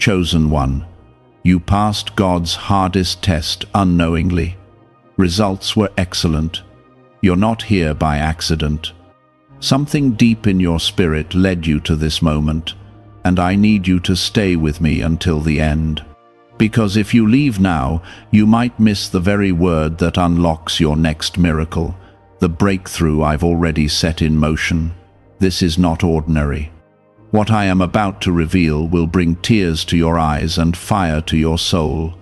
Chosen one, you passed God's hardest test unknowingly. Results were excellent. You're not here by accident. Something deep in your spirit led you to this moment, and I need you to stay with me until the end. Because if you leave now, you might miss the very word that unlocks your next miracle, the breakthrough I've already set in motion. This is not ordinary. What I am about to reveal will bring tears to your eyes and fire to your soul.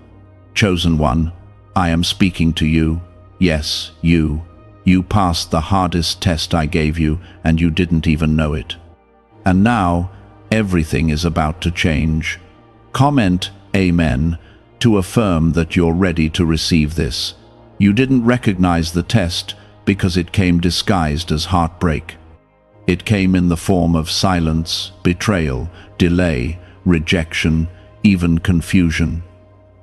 Chosen one, I am speaking to you. Yes, you. You passed the hardest test I gave you, and you didn't even know it. And now, everything is about to change. Comment Amen to affirm that you're ready to receive this. You didn't recognize the test because it came disguised as heartbreak. It came in the form of silence, betrayal, delay, rejection, even confusion.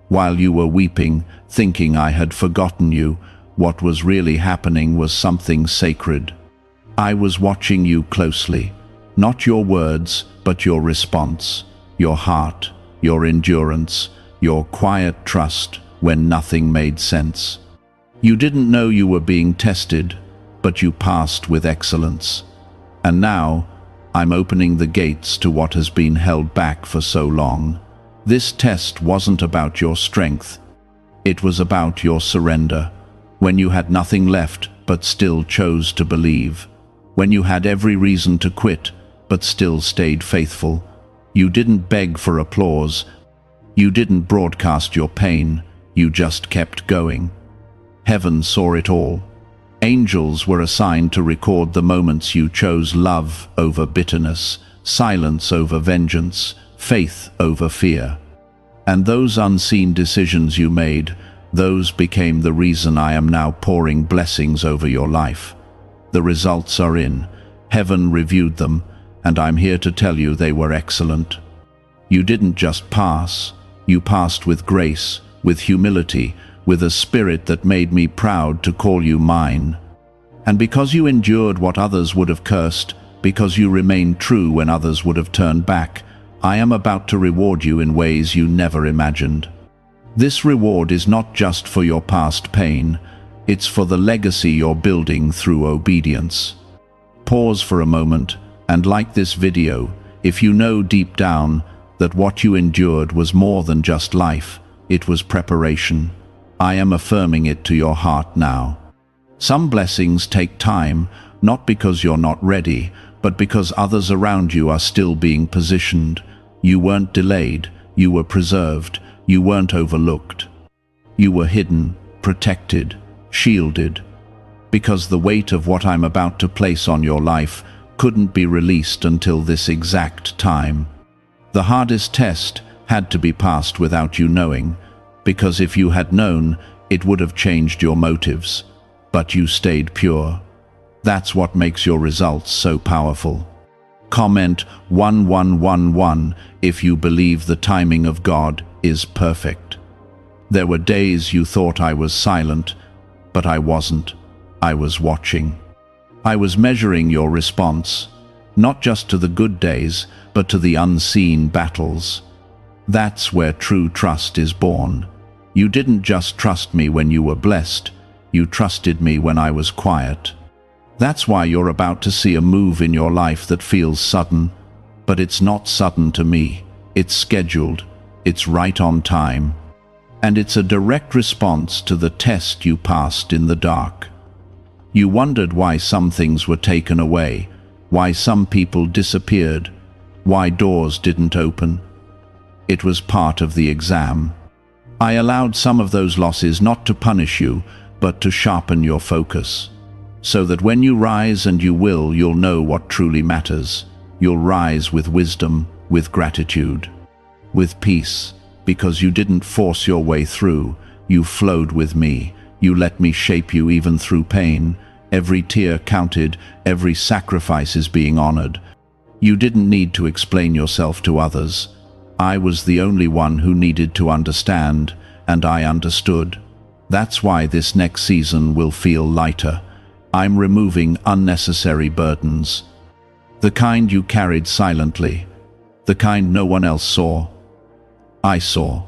While you were weeping, thinking I had forgotten you, what was really happening was something sacred. I was watching you closely, not your words, but your response, your heart, your endurance, your quiet trust when nothing made sense. You didn't know you were being tested, but you passed with excellence. And now, I'm opening the gates to what has been held back for so long. This test wasn't about your strength. It was about your surrender. When you had nothing left, but still chose to believe. When you had every reason to quit, but still stayed faithful. You didn't beg for applause. You didn't broadcast your pain. You just kept going. Heaven saw it all. Angels were assigned to record the moments you chose love over bitterness, silence over vengeance, faith over fear. And those unseen decisions you made, those became the reason I am now pouring blessings over your life. The results are in. Heaven reviewed them, and I'm here to tell you they were excellent. You didn't just pass. You passed with grace, with humility, with a spirit that made me proud to call you mine. And because you endured what others would have cursed, because you remained true when others would have turned back, I am about to reward you in ways you never imagined. This reward is not just for your past pain, it's for the legacy you're building through obedience. Pause for a moment and like this video if you know deep down that what you endured was more than just life, it was preparation. I am affirming it to your heart now. Some blessings take time, not because you're not ready, but because others around you are still being positioned. You weren't delayed, you were preserved. You weren't overlooked. You were hidden, protected, shielded. Because the weight of what I'm about to place on your life couldn't be released until this exact time. The hardest test had to be passed without you knowing, because if you had known, it would have changed your motives. But you stayed pure. That's what makes your results so powerful. Comment 1111 if you believe the timing of God is perfect. There were days you thought I was silent, but I wasn't. I was watching. I was measuring your response, not just to the good days, but to the unseen battles. That's where true trust is born. You didn't just trust me when you were blessed, you trusted me when I was quiet. That's why you're about to see a move in your life that feels sudden, but it's not sudden to me. It's scheduled. It's right on time. And it's a direct response to the test you passed in the dark. You wondered why some things were taken away, why some people disappeared, why doors didn't open. It was part of the exam. I allowed some of those losses not to punish you, but to sharpen your focus. So that when you rise, and you will, you'll know what truly matters. You'll rise with wisdom, with gratitude, with peace, because you didn't force your way through. You flowed with me. You let me shape you even through pain. Every tear counted, every sacrifice is being honored. You didn't need to explain yourself to others. I was the only one who needed to understand, and I understood. That's why this next season will feel lighter. I'm removing unnecessary burdens. The kind you carried silently, the kind no one else saw. I saw.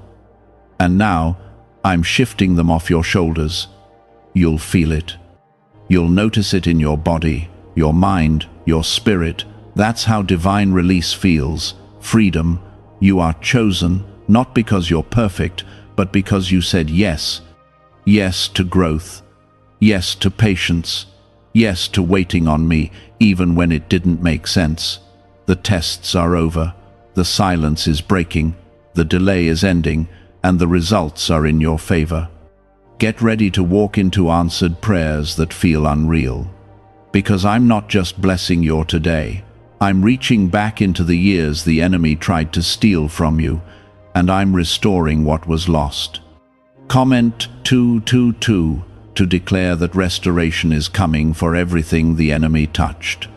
And now, I'm shifting them off your shoulders. You'll feel it. You'll notice it in your body, your mind, your spirit. That's how divine release feels. Freedom. You are chosen, not because you're perfect, but because you said yes. Yes to growth. Yes to patience. Yes to waiting on me, even when it didn't make sense. The tests are over. The silence is breaking. The delay is ending, and the results are in your favor. Get ready to walk into answered prayers that feel unreal. Because I'm not just blessing your today. I'm reaching back into the years the enemy tried to steal from you, and I'm restoring what was lost. Comment 222 to declare that restoration is coming for everything the enemy touched.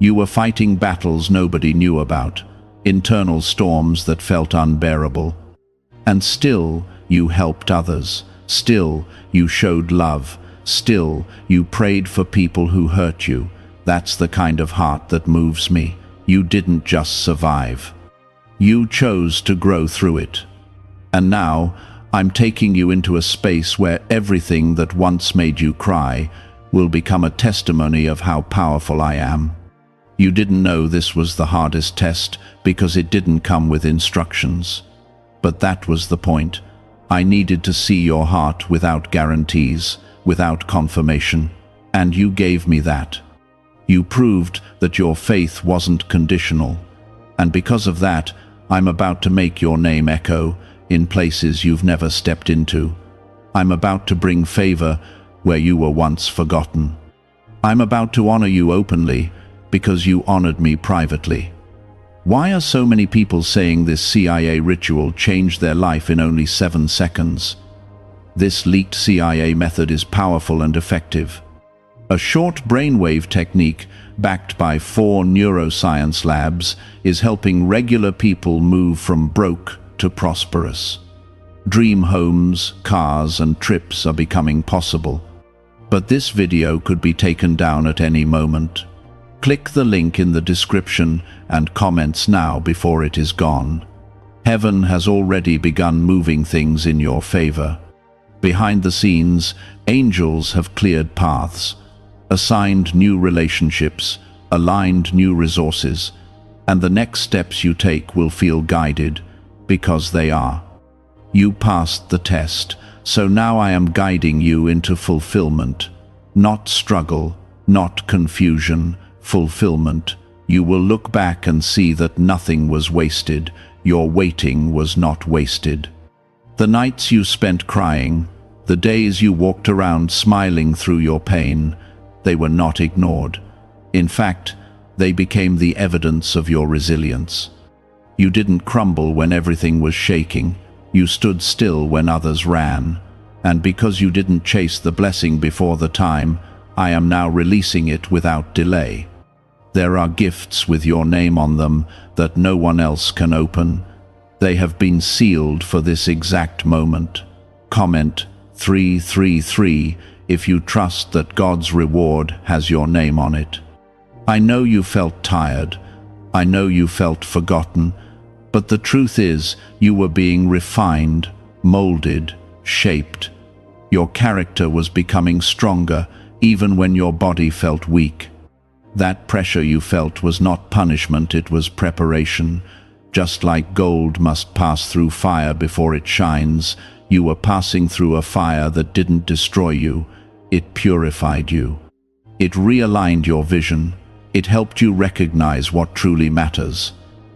You were fighting battles nobody knew about, internal storms that felt unbearable. And still, you helped others. Still, you showed love. Still, you prayed for people who hurt you. That's the kind of heart that moves me. You didn't just survive. You chose to grow through it. And now, I'm taking you into a space where everything that once made you cry will become a testimony of how powerful I am. You didn't know this was the hardest test because it didn't come with instructions. But that was the point. I needed to see your heart without guarantees, without confirmation, and you gave me that. You proved that your faith wasn't conditional, and because of that, I'm about to make your name echo in places you've never stepped into. I'm about to bring favor where you were once forgotten. I'm about to honor you openly because you honored me privately. Why are so many people saying this CIA ritual changed their life in only 7 seconds? This leaked CIA method is powerful and effective. A short brainwave technique backed by 4 neuroscience labs is helping regular people move from broke to prosperous. Dream homes, cars, and trips are becoming possible. But this video could be taken down at any moment. Click the link in the description and comments now before it is gone. Heaven has already begun moving things in your favor. Behind the scenes, angels have cleared paths, assigned new relationships, aligned new resources, and the next steps you take will feel guided, because they are. You passed the test, so now I am guiding you into fulfillment. Not struggle, not confusion, fulfillment. You will look back and see that nothing was wasted. Your waiting was not wasted. The nights you spent crying, the days you walked around smiling through your pain, they were not ignored. In fact, they became the evidence of your resilience. You didn't crumble when everything was shaking. You stood still when others ran. And because you didn't chase the blessing before the time, I am now releasing it without delay. There are gifts with your name on them that no one else can open. They have been sealed for this exact moment. Comment 333 if you trust that God's reward has your name on it. I know you felt tired. I know you felt forgotten. But the truth is, you were being refined, molded, shaped. Your character was becoming stronger, even when your body felt weak. That pressure you felt was not punishment, it was preparation. Just like gold must pass through fire before it shines, you were passing through a fire that didn't destroy you. It purified you. It realigned your vision. It helped you recognize what truly matters.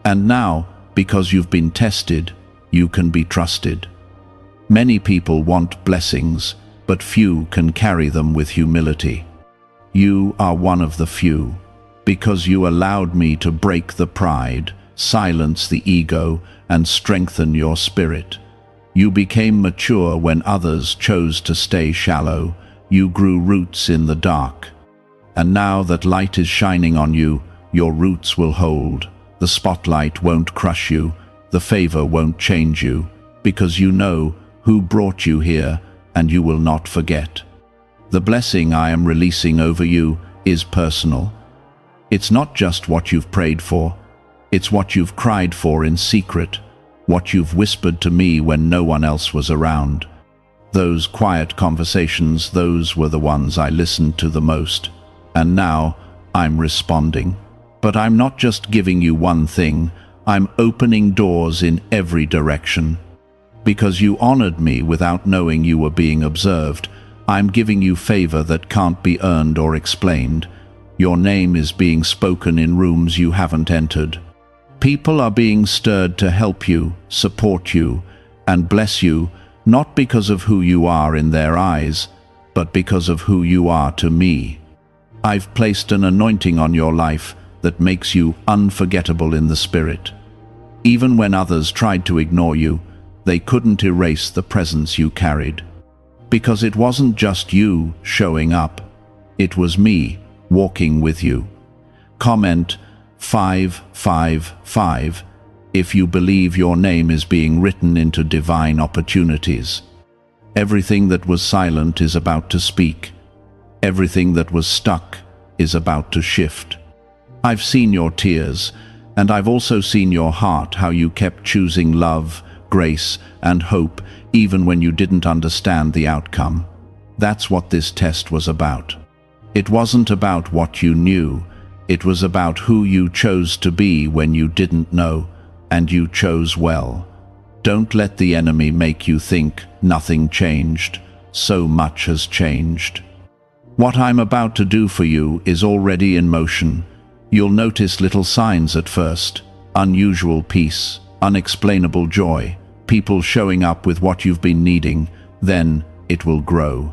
And now, because you've been tested, you can be trusted. Many people want blessings, but few can carry them with humility. You are one of the few, because you allowed me to break the pride, silence the ego, and strengthen your spirit. You became mature when others chose to stay shallow. You grew roots in the dark. And now that light is shining on you, your roots will hold. The spotlight won't crush you. The favor won't change you, because you know who brought you here, and you will not forget. The blessing I am releasing over you is personal. It's not just what you've prayed for. It's what you've cried for in secret, what you've whispered to me when no one else was around. Those quiet conversations, those were the ones I listened to the most. And now I'm responding. But I'm not just giving you one thing, I'm opening doors in every direction. Because you honored me without knowing you were being observed, I'm giving you favor that can't be earned or explained. Your name is being spoken in rooms you haven't entered. People are being stirred to help you, support you, and bless you, not because of who you are in their eyes, but because of who you are to me. I've placed an anointing on your life that makes you unforgettable in the spirit. Even when others tried to ignore you, they couldn't erase the presence you carried. Because it wasn't just you showing up, it was me walking with you. Comment 555 if you believe your name is being written into divine opportunities. Everything that was silent is about to speak. Everything that was stuck is about to shift. I've seen your tears, and I've also seen your heart, how you kept choosing love, grace, and hope, even when you didn't understand the outcome. That's what this test was about. It wasn't about what you knew, it was about who you chose to be when you didn't know, and you chose well. Don't let the enemy make you think nothing changed. So much has changed. What I'm about to do for you is already in motion. You'll notice little signs at first: unusual peace, unexplainable joy, people showing up with what you've been needing. Then it will grow.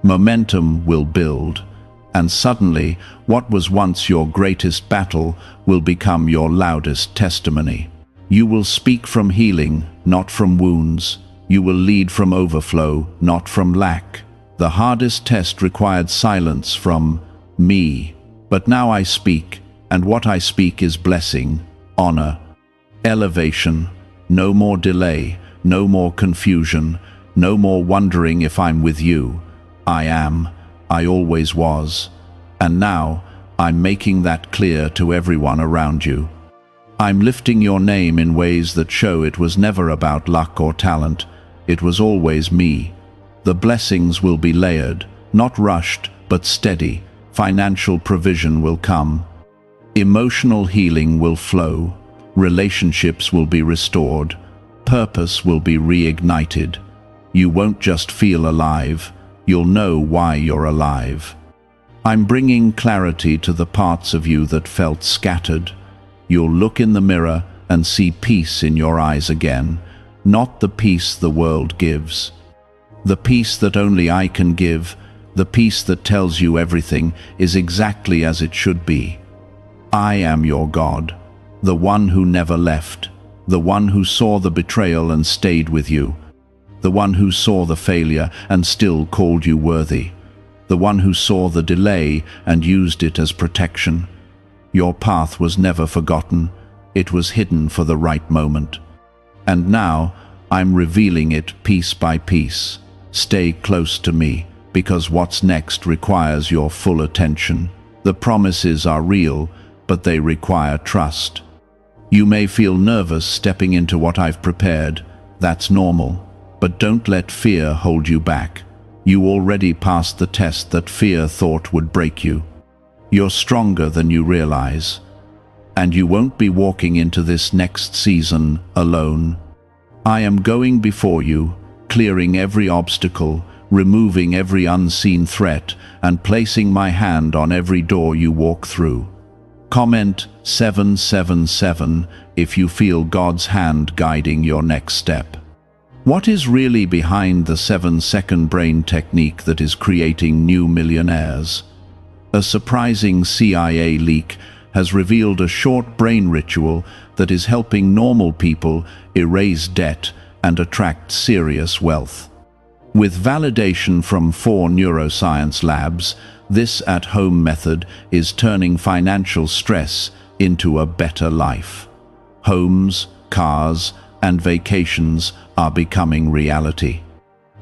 Momentum will build, and suddenly what was once your greatest battle will become your loudest testimony. You will speak from healing, not from wounds. You will lead from overflow, not from lack. The hardest test required silence from me. But now I speak, and what I speak is blessing, honor, elevation. No more delay, no more confusion, no more wondering if I'm with you. I am, I always was. And now I'm making that clear to everyone around you. I'm lifting your name in ways that show it was never about luck or talent. It was always me. The blessings will be layered, not rushed, but steady. Financial provision will come. Emotional healing will flow. Relationships will be restored. Purpose will be reignited. You won't just feel alive, you'll know why you're alive. I'm bringing clarity to the parts of you that felt scattered. You'll look in the mirror and see peace in your eyes again, not the peace the world gives. The peace that only I can give, the peace that tells you everything is exactly as it should be. I am your God, the one who never left, the one who saw the betrayal and stayed with you, the one who saw the failure and still called you worthy, the one who saw the delay and used it as protection. Your path was never forgotten, it was hidden for the right moment. And now I'm revealing it piece by piece. Stay close to me, because what's next requires your full attention. The promises are real, but they require trust. You may feel nervous stepping into what I've prepared. That's normal. But don't let fear hold you back. You already passed the test that fear thought would break you. You're stronger than you realize. And you won't be walking into this next season alone. I am going before you, clearing every obstacle, removing every unseen threat, and placing my hand on every door you walk through. Comment 777 if you feel God's hand guiding your next step. What is really behind the 7-second brain technique that is creating new millionaires? A surprising CIA leak has revealed a short brain ritual that is helping normal people erase debt and attract serious wealth. With validation from 4 neuroscience labs, this at-home method is turning financial stress into a better life. Homes, cars, and vacations are becoming reality.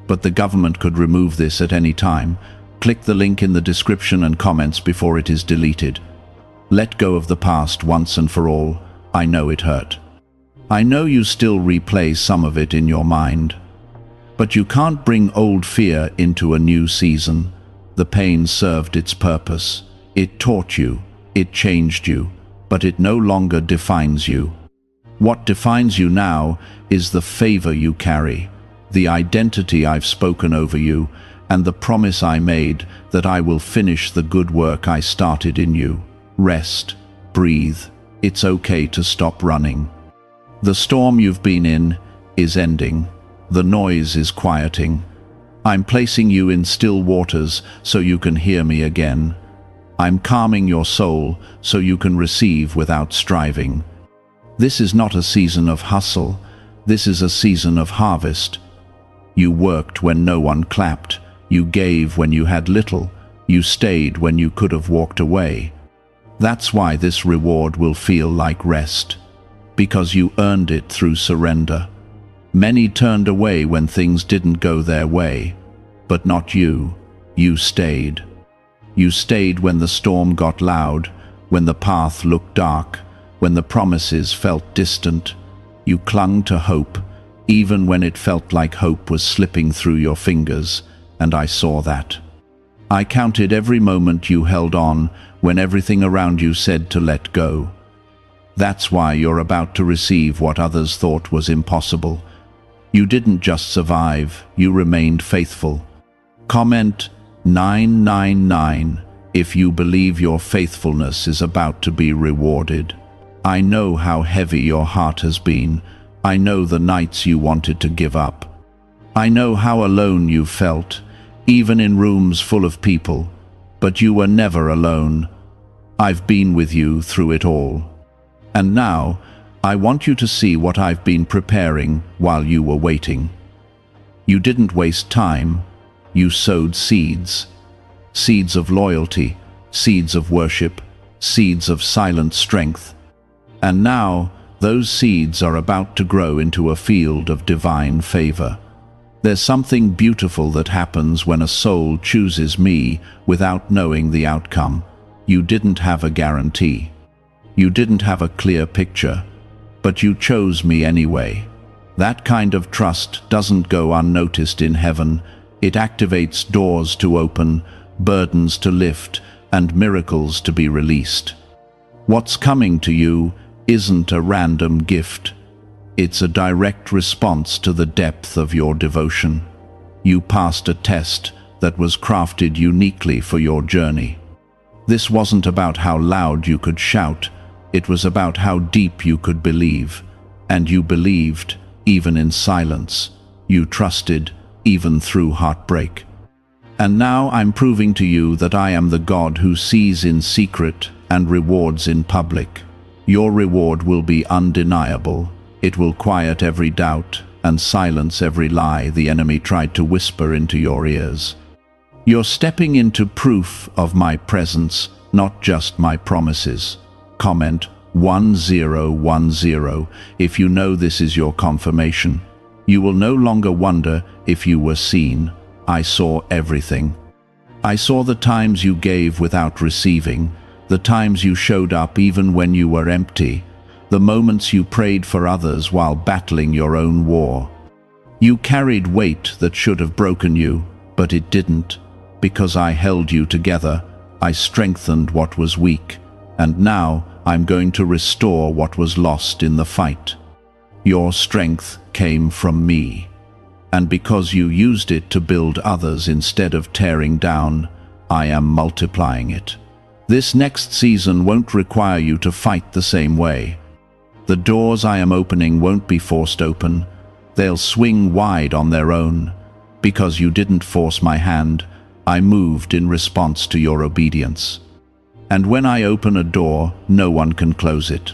But the government could remove this at any time. Click the link in the description and comments before it is deleted. Let go of the past once and for all. I know it hurt. I know you still replay some of it in your mind. But you can't bring old fear into a new season. The pain served its purpose. It taught you, it changed you, but it no longer defines you. What defines you now is the favor you carry, the identity I've spoken over you, and the promise I made that I will finish the good work I started in you. Rest, breathe. It's okay to stop running. The storm you've been in is ending. The noise is quieting. I'm placing you in still waters so you can hear me again. I'm calming your soul so you can receive without striving. This is not a season of hustle. This is a season of harvest. You worked when no one clapped. You gave when you had little. You stayed when you could have walked away. That's why this reward will feel like rest. Because you earned it through surrender. Many turned away when things didn't go their way. But not you. You stayed. You stayed when the storm got loud, when the path looked dark, when the promises felt distant. You clung to hope, even when it felt like hope was slipping through your fingers, and I saw that. I counted every moment you held on when everything around you said to let go. That's why you're about to receive what others thought was impossible. You didn't just survive, you remained faithful. Comment 999 if you believe your faithfulness is about to be rewarded. I know how heavy your heart has been. I know the nights you wanted to give up. I know how alone you felt, even in rooms full of people. But you were never alone. I've been with you through it all. And now, I want you to see what I've been preparing while you were waiting. You didn't waste time. You sowed seeds. Seeds of loyalty, seeds of worship, seeds of silent strength. And now, those seeds are about to grow into a field of divine favor. There's something beautiful that happens when a soul chooses me without knowing the outcome. You didn't have a guarantee. You didn't have a clear picture. But you chose me anyway. That kind of trust doesn't go unnoticed in heaven. It activates doors to open, burdens to lift, and miracles to be released. What's coming to you isn't a random gift. It's a direct response to the depth of your devotion. You passed a test that was crafted uniquely for your journey. This wasn't about how loud you could shout. It was about how deep you could believe. And you believed, even in silence. You trusted, even through heartbreak. And now I'm proving to you that I am the God who sees in secret and rewards in public. Your reward will be undeniable. It will quiet every doubt and silence every lie the enemy tried to whisper into your ears. You're stepping into proof of my presence, not just my promises. Comment 1010 if you know this is your confirmation. You will no longer wonder if you were seen. I saw everything. I saw the times you gave without receiving, the times you showed up even when you were empty, the moments you prayed for others while battling your own war. You carried weight that should have broken you, but it didn't. Because I held you together, I strengthened what was weak. And now I'm going to restore what was lost in the fight. Your strength came from me. And because you used it to build others instead of tearing down, I am multiplying it. This next season won't require you to fight the same way. The doors I am opening won't be forced open. They'll swing wide on their own. Because you didn't force my hand, I moved in response to your obedience. And when I open a door, no one can close it.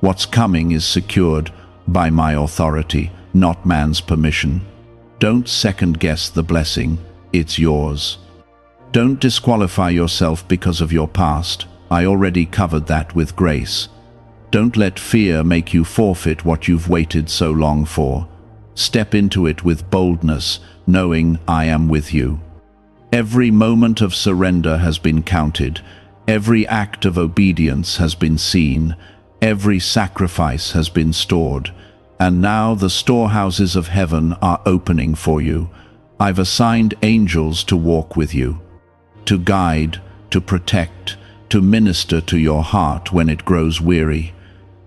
What's coming is secured by my authority, not man's permission. Don't second-guess the blessing. It's yours. Don't disqualify yourself because of your past. I already covered that with grace. Don't let fear make you forfeit what you've waited so long for. Step into it with boldness, knowing I am with you. Every moment of surrender has been counted. Every act of obedience has been seen. Every sacrifice has been stored, and now the storehouses of heaven are opening for you. I've assigned angels to walk with you, to guide, to protect, to minister to your heart when it grows weary.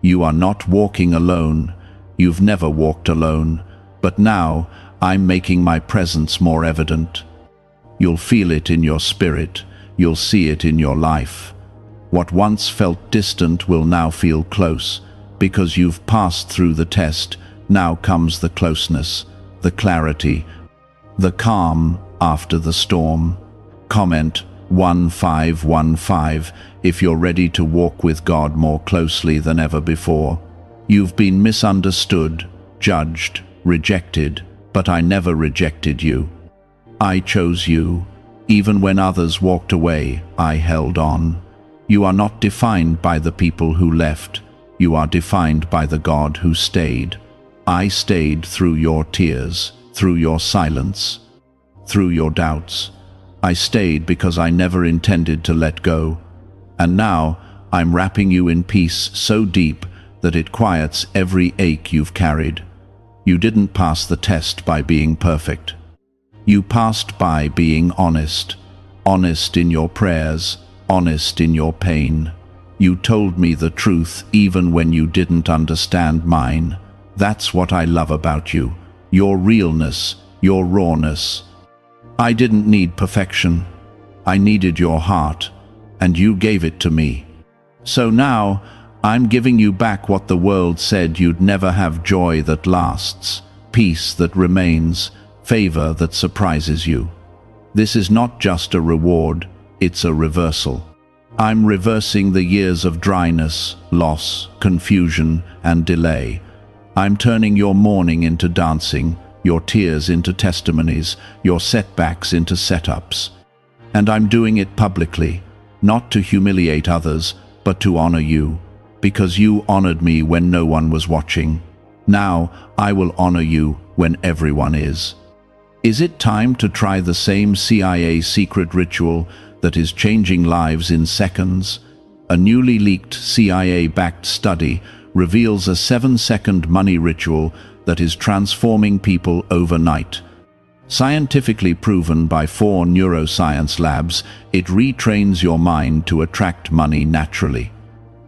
You are not walking alone. You've never walked alone, but now I'm making my presence more evident. You'll feel it in your spirit. You'll see it in your life. What once felt distant will now feel close. Because you've passed through the test, now comes the closeness, the clarity, the calm after the storm. Comment 1515 if you're ready to walk with God more closely than ever before. You've been misunderstood, judged, rejected, but I never rejected you. I chose you. Even when others walked away, I held on. You are not defined by the people who left. You are defined by the God who stayed. I stayed through your tears, through your silence, through your doubts. I stayed because I never intended to let go. And now I'm wrapping you in peace so deep that it quiets every ache you've carried. You didn't pass the test by being perfect. You passed by being honest, honest in your prayers, honest in your pain. You told me the truth even when you didn't understand mine. That's what I love about you, your realness, your rawness. I didn't need perfection. I needed your heart, and you gave it to me. So now, I'm giving you back what the world said you'd never have: joy that lasts, peace that remains, favor that surprises you. This is not just a reward, it's a reversal. I'm reversing the years of dryness, loss, confusion, and delay. I'm turning your mourning into dancing, your tears into testimonies, your setbacks into setups. And I'm doing it publicly, not to humiliate others, but to honor you, because you honored me when no one was watching. Now I will honor you when everyone is. Is it time to try the same CIA secret ritual that is changing lives in seconds? A newly leaked CIA-backed study reveals a 7-second money ritual that is transforming people overnight. Scientifically proven by 4 neuroscience labs, it retrains your mind to attract money naturally.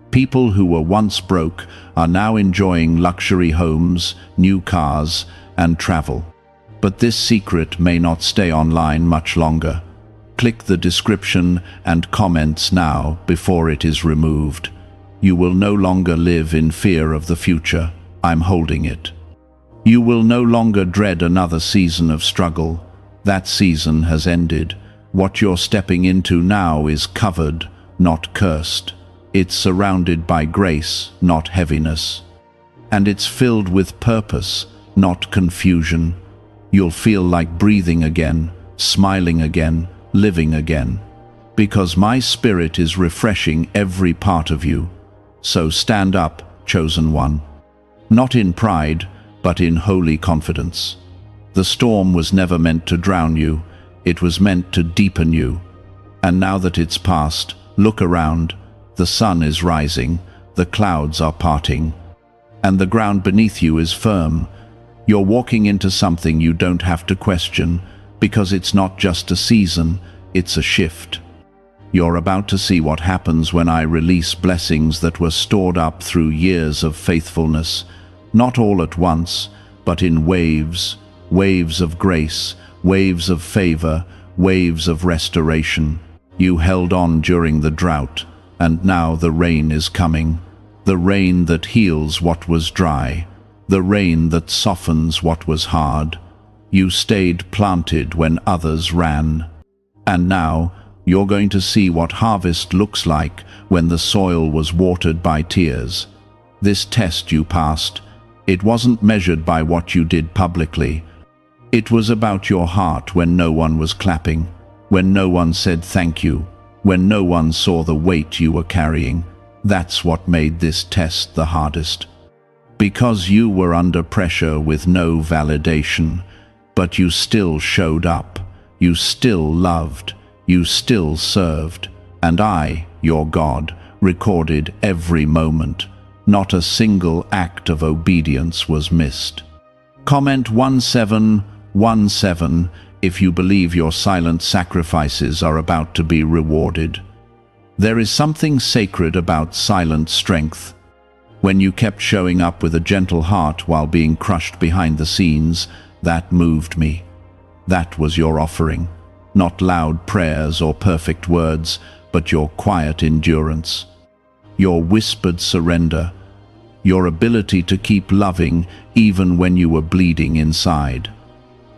People who were once broke are now enjoying luxury homes, new cars, and travel. But this secret may not stay online much longer. Click the description and comments now before it is removed. You will no longer live in fear of the future. I'm holding it. You will no longer dread another season of struggle. That season has ended. What you're stepping into now is covered, not cursed. It's surrounded by grace, not heaviness. And it's filled with purpose, not confusion. You'll feel like breathing again, smiling again, living again. Because my spirit is refreshing every part of you. So stand up, chosen one. Not in pride, but in holy confidence. The storm was never meant to drown you. It was meant to deepen you. And now that it's past, look around. The sun is rising, the clouds are parting, and the ground beneath you is firm. You're walking into something you don't have to question, because it's not just a season, it's a shift. You're about to see what happens when I release blessings that were stored up through years of faithfulness, not all at once, but in waves, waves of grace, waves of favor, waves of restoration. You held on during the drought, and now the rain is coming, the rain that heals what was dry, the rain that softens what was hard. You stayed planted when others ran. And now, you're going to see what harvest looks like when the soil was watered by tears. This test you passed, it wasn't measured by what you did publicly. It was about your heart when no one was clapping, when no one said thank you, when no one saw the weight you were carrying. That's what made this test the hardest. Because you were under pressure with no validation, but you still showed up, you still loved, you still served, and I, your God, recorded every moment. Not a single act of obedience was missed. Comment 1717 if you believe your silent sacrifices are about to be rewarded. There is something sacred about silent strength. When you kept showing up with a gentle heart while being crushed behind the scenes, that moved me. That was your offering. Not loud prayers or perfect words, but your quiet endurance. Your whispered surrender. Your ability to keep loving even when you were bleeding inside.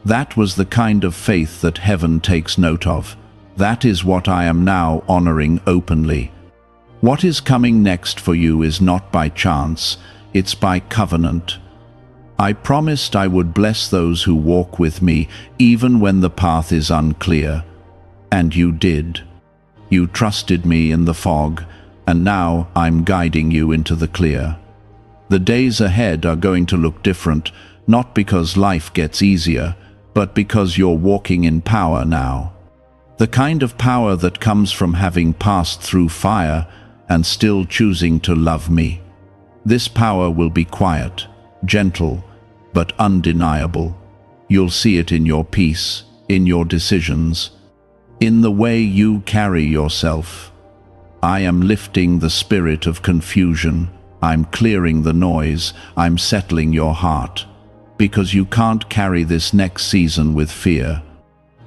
That was the kind of faith that heaven takes note of. That is what I am now honoring openly. What is coming next for you is not by chance, it's by covenant. I promised I would bless those who walk with me, even when the path is unclear. And you did. You trusted me in the fog, and now I'm guiding you into the clear. The days ahead are going to look different, not because life gets easier, but because you're walking in power now. The kind of power that comes from having passed through fire and still choosing to love me. This power will be quiet, gentle, but undeniable. You'll see it in your peace, in your decisions, in the way you carry yourself. I am lifting the spirit of confusion. I'm clearing the noise. I'm settling your heart. Because you can't carry this next season with fear.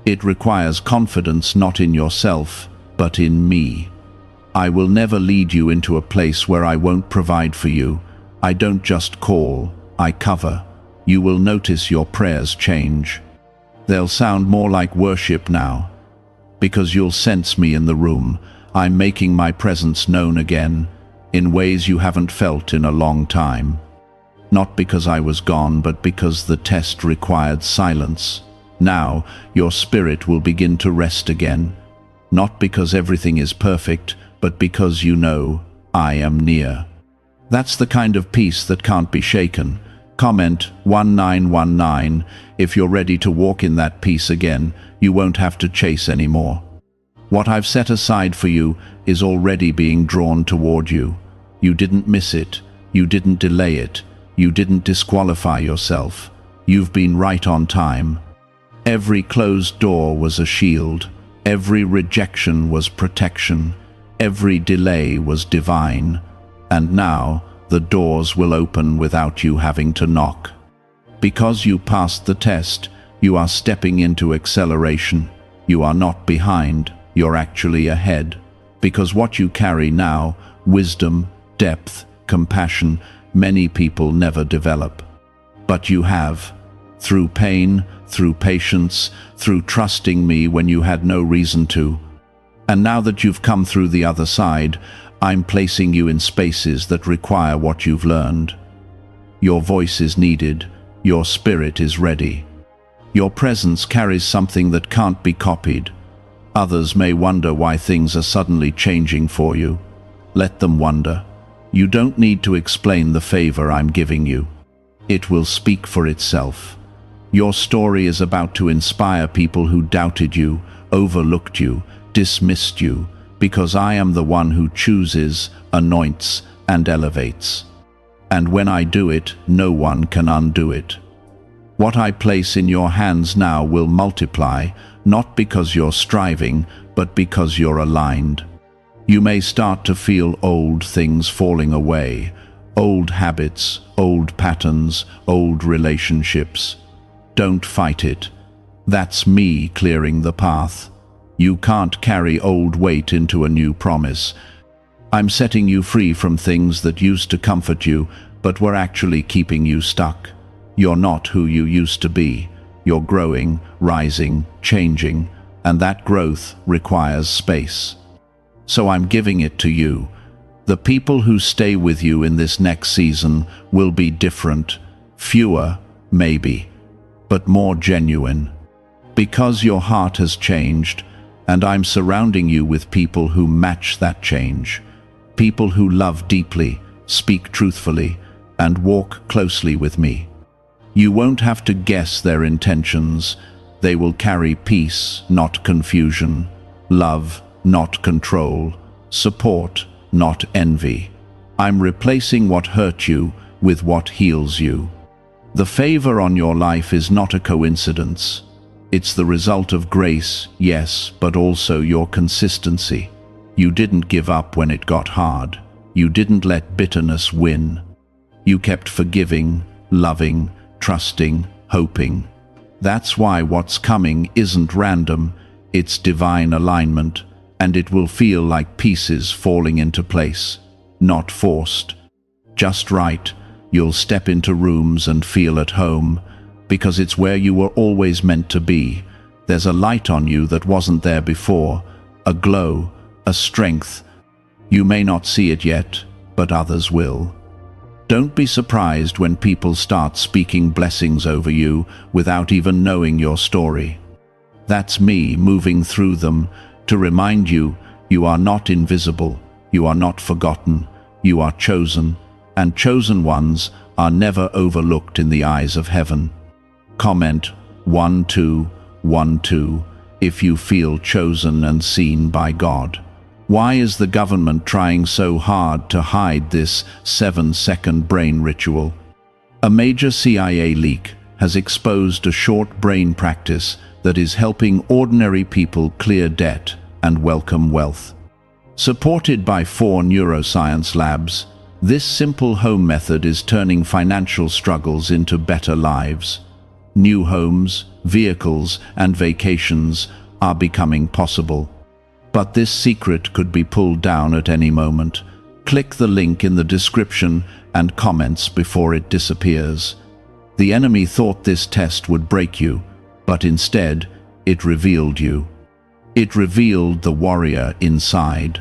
It requires confidence not in yourself, but in me. I will never lead you into a place where I won't provide for you. I don't just call, I cover. You will notice your prayers change. They'll sound more like worship now. Because you'll sense me in the room. I'm making my presence known again, in ways you haven't felt in a long time. Not because I was gone, but because the test required silence. Now, your spirit will begin to rest again. Not because everything is perfect, but because you know, I am near. That's the kind of peace that can't be shaken. Comment 1919 if you're ready to walk in that peace again. You won't have to chase anymore. What I've set aside for you is already being drawn toward you. You didn't miss it. You didn't delay it. You didn't disqualify yourself. You've been right on time. Every closed door was a shield. Every rejection was protection. Every delay was divine. And now, the doors will open without you having to knock. Because you passed the test, you are stepping into acceleration. You are not behind, you're actually ahead. Because what you carry now, wisdom, depth, compassion, many people never develop. But you have. Through pain, through patience, through trusting me when you had no reason to. And now that you've come through the other side, I'm placing you in spaces that require what you've learned. Your voice is needed. Your spirit is ready. Your presence carries something that can't be copied. Others may wonder why things are suddenly changing for you. Let them wonder. You don't need to explain the favor I'm giving you. It will speak for itself. Your story is about to inspire people who doubted you, overlooked you, dismissed you, because I am the one who chooses, anoints, and elevates. And when I do it, no one can undo it. What I place in your hands now will multiply, not because you're striving, but because you're aligned. You may start to feel old things falling away, old habits, old patterns, old relationships. Don't fight it. That's me clearing the path. You can't carry old weight into a new promise. I'm setting you free from things that used to comfort you, but were actually keeping you stuck. You're not who you used to be. You're growing, rising, changing, and that growth requires space. So I'm giving it to you. The people who stay with you in this next season will be different, fewer, maybe, but more genuine. Because your heart has changed, and I'm surrounding you with people who match that change. People who love deeply, speak truthfully, and walk closely with me. You won't have to guess their intentions. They will carry peace, not confusion, love, not control, support, not envy. I'm replacing what hurt you with what heals you. The favor on your life is not a coincidence. It's the result of grace, yes, but also your consistency. You didn't give up when it got hard. You didn't let bitterness win. You kept forgiving, loving, trusting, hoping. That's why what's coming isn't random, it's divine alignment, and it will feel like pieces falling into place, not forced. Just right. You'll step into rooms and feel at home, because it's where you were always meant to be. There's a light on you that wasn't there before, a glow, a strength. You may not see it yet, but others will. Don't be surprised when people start speaking blessings over you without even knowing your story. That's me moving through them to remind you, you are not invisible, you are not forgotten, you are chosen, and chosen ones are never overlooked in the eyes of heaven. Comment 1212 if you feel chosen and seen by God. Why is the government trying so hard to hide this 7-second brain ritual? A major CIA leak has exposed a short brain practice that is helping ordinary people clear debt and welcome wealth. Supported by 4 neuroscience labs, this simple home method is turning financial struggles into better lives. New homes, vehicles, and vacations are becoming possible. But this secret could be pulled down at any moment. Click the link in the description and comments before it disappears. The enemy thought this test would break you, but instead, it revealed you. It revealed the warrior inside,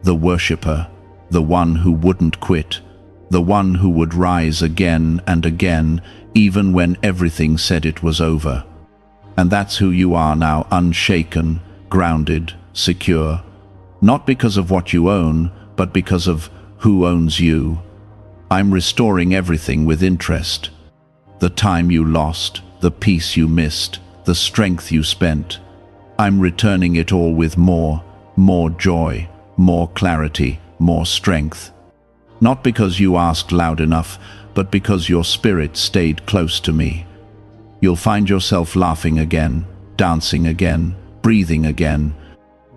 the worshipper, the one who wouldn't quit, the one who would rise again and again, even when everything said it was over. And that's who you are now, unshaken, grounded, secure, not because of what you own, but because of who owns you. I'm restoring everything with interest. The time you lost, the peace you missed, the strength you spent. I'm returning it all with more joy, more clarity, more strength. Not because you asked loud enough, but because your spirit stayed close to me. You'll find yourself laughing again, dancing again, breathing again,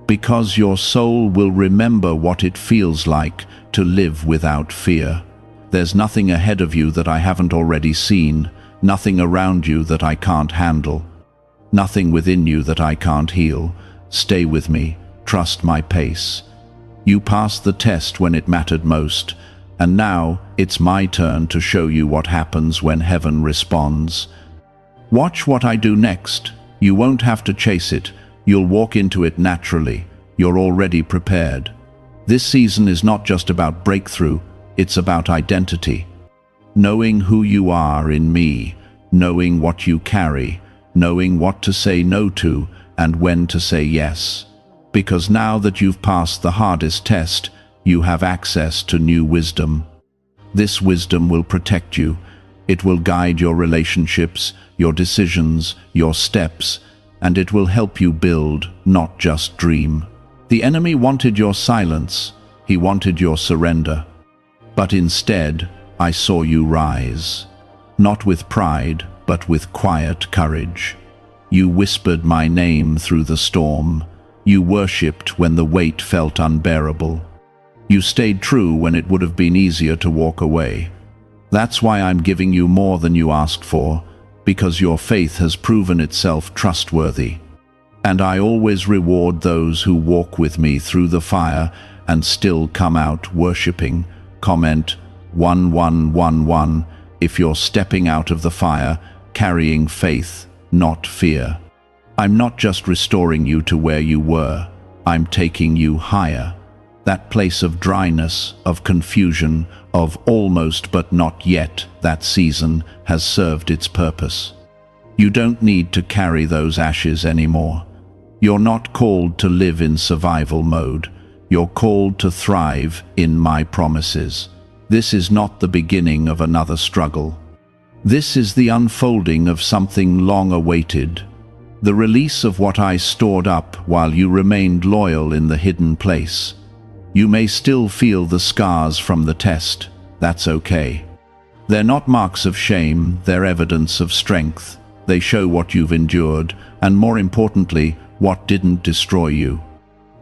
because your soul will remember what it feels like to live without fear. There's nothing ahead of you that I haven't already seen, nothing around you that I can't handle, nothing within you that I can't heal. Stay with me, trust my pace. You passed the test when it mattered most, and now it's my turn to show you what happens when heaven responds. Watch what I do next. You won't have to chase it. You'll walk into it naturally. You're already prepared. This season is not just about breakthrough, it's about identity. Knowing who you are in me, knowing what you carry, knowing what to say no to and when to say yes. Because now that you've passed the hardest test, you have access to new wisdom. This wisdom will protect you. It will guide your relationships, your decisions, your steps, and it will help you build, not just dream. The enemy wanted your silence. He wanted your surrender. But instead, I saw you rise. Not with pride, but with quiet courage. You whispered my name through the storm. You worshipped when the weight felt unbearable. You stayed true when it would have been easier to walk away. That's why I'm giving you more than you asked for, because your faith has proven itself trustworthy. And I always reward those who walk with me through the fire and still come out worshipping. Comment 1111 if you're stepping out of the fire, carrying faith, not fear. I'm not just restoring you to where you were, I'm taking you higher. That place of dryness, of confusion, of almost but not yet, that season has served its purpose. You don't need to carry those ashes anymore. You're not called to live in survival mode. You're called to thrive in my promises. This is not the beginning of another struggle. This is the unfolding of something long awaited. The release of what I stored up while you remained loyal in the hidden place. You may still feel the scars from the test. That's okay. They're not marks of shame, they're evidence of strength. They show what you've endured, and more importantly, what didn't destroy you.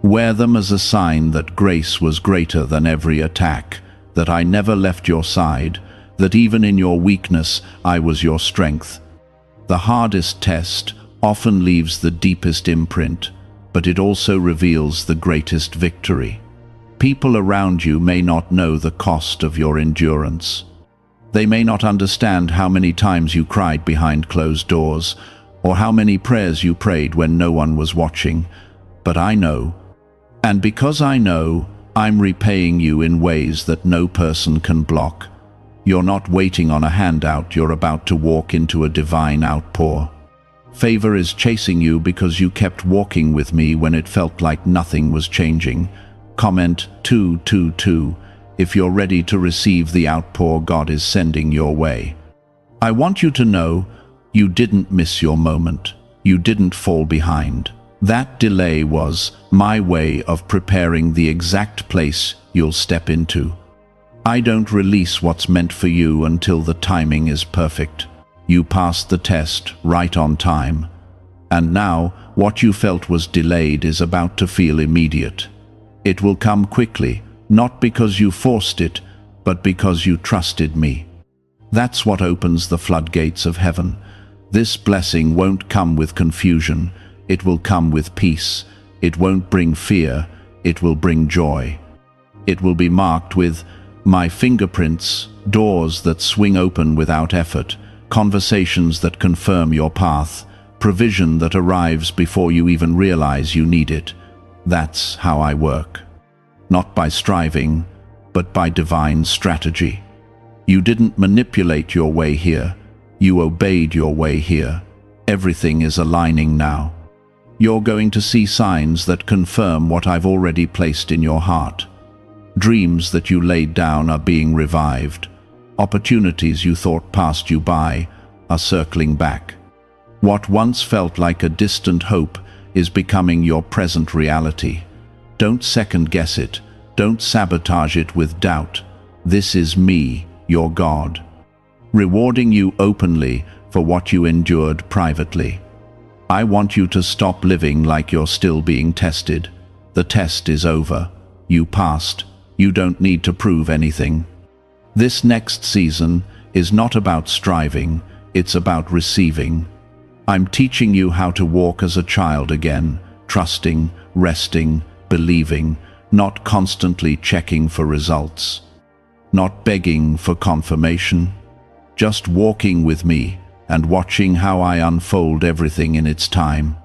Wear them as a sign that grace was greater than every attack, that I never left your side, that even in your weakness I was your strength. The hardest test often leaves the deepest imprint, but it also reveals the greatest victory. People around you may not know the cost of your endurance. They may not understand how many times you cried behind closed doors, or how many prayers you prayed when no one was watching. But I know. And because I know, I'm repaying you in ways that no person can block. You're not waiting on a handout, you're about to walk into a divine outpour. Favor is chasing you because you kept walking with me when it felt like nothing was changing. Comment 222 if you're ready to receive the outpour God is sending your way. I want you to know you didn't miss your moment. You didn't fall behind. That delay was my way of preparing the exact place you'll step into. I don't release what's meant for you until the timing is perfect. You passed the test right on time. And now, what you felt was delayed is about to feel immediate. It will come quickly, not because you forced it, but because you trusted me. That's what opens the floodgates of heaven. This blessing won't come with confusion. It will come with peace. It won't bring fear. It will bring joy. It will be marked with my fingerprints, doors that swing open without effort, conversations that confirm your path, provision that arrives before you even realize you need it. That's how I work. Not by striving, but by divine strategy. You didn't manipulate your way here. You obeyed your way here. Everything is aligning now. You're going to see signs that confirm what I've already placed in your heart. Dreams that you laid down are being revived. Opportunities you thought passed you by are circling back. What once felt like a distant hope is becoming your present reality. Don't second-guess it. Don't sabotage it with doubt. This is me, your God, rewarding you openly for what you endured privately. I want you to stop living like you're still being tested. The test is over. You passed. You don't need to prove anything. This next season is not about striving, it's about receiving. I'm teaching you how to walk as a child again, trusting, resting, believing, not constantly checking for results, not begging for confirmation, just walking with me and watching how I unfold everything in its time.